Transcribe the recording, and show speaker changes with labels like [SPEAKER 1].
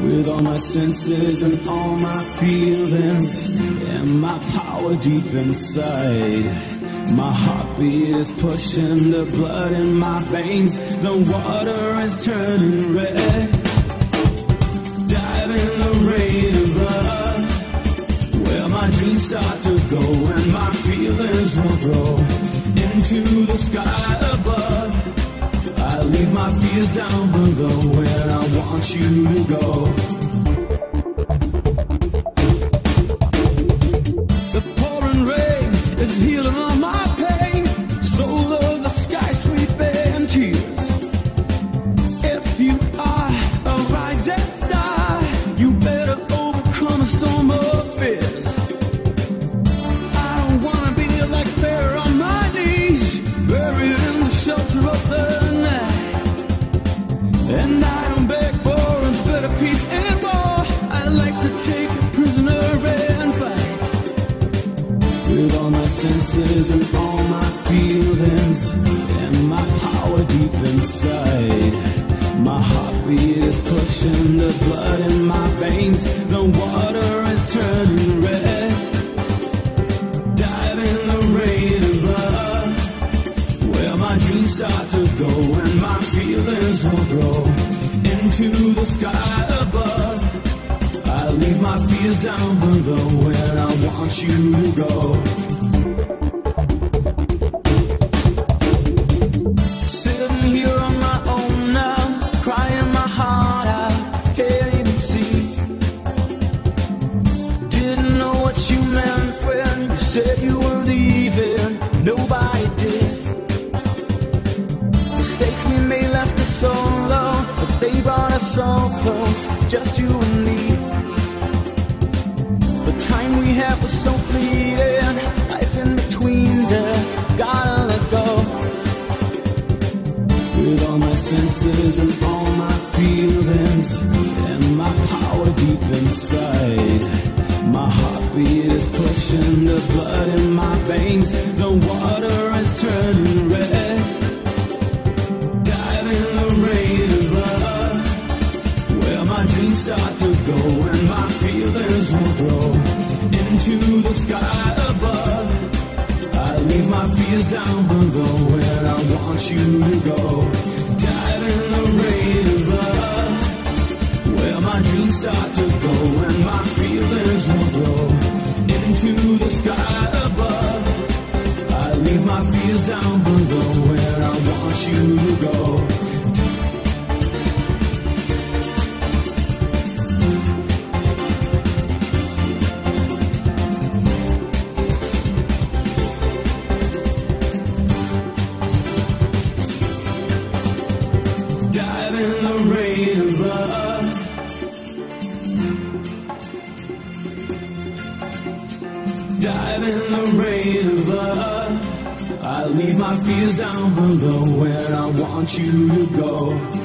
[SPEAKER 1] with all my senses and all my feelings, and my power deep inside. My heartbeat is pushing the blood in my veins, the water is turning red. Dive in the rain of love, where my dreams start to go and my feelings will grow into the sky above. I leave my fears down below where I want you to go. The pouring rain is healing all my pain, so low the sky sweeping tears. If you are a rising star, you better overcome a storm of fears. I don't wanna be like Bear on my knees, buried in the shelter of the night. And I don't beg for a better peace and war. I like to take a prisoner and fight, with all my senses and all my feelings, and my power deep inside. My heartbeat is pushing the blood in my veins, the water is turning red. Dive in the rain of love, where my dreams start to go and my feelings will grow into the sky above. I leave my fears down below where I want you to go. Sitting here on my own now, crying my heart out, can't even see. Didn't know what you meant when you said you were leaving. Nobody did. Mistakes we made left us so low, but they brought us so close, just you and me. The time we had was so fleeting, life in between death, gotta let go. With all my senses and all my feelings, and my power deep inside. My heartbeat is pushing the blood in my veins, the water is turning red. Dive in the rain of love, where my dreams start to go and my feelings will grow into the sky above. I leave my fears down below where I want you to go. Dive in the rain of love, where my dreams start to go and my feelings will grow into the sky above. I leave my fears down below where I want you to go. Dive in the rain of love, dive in the rain of love. I leave my fears down below where I want you to go.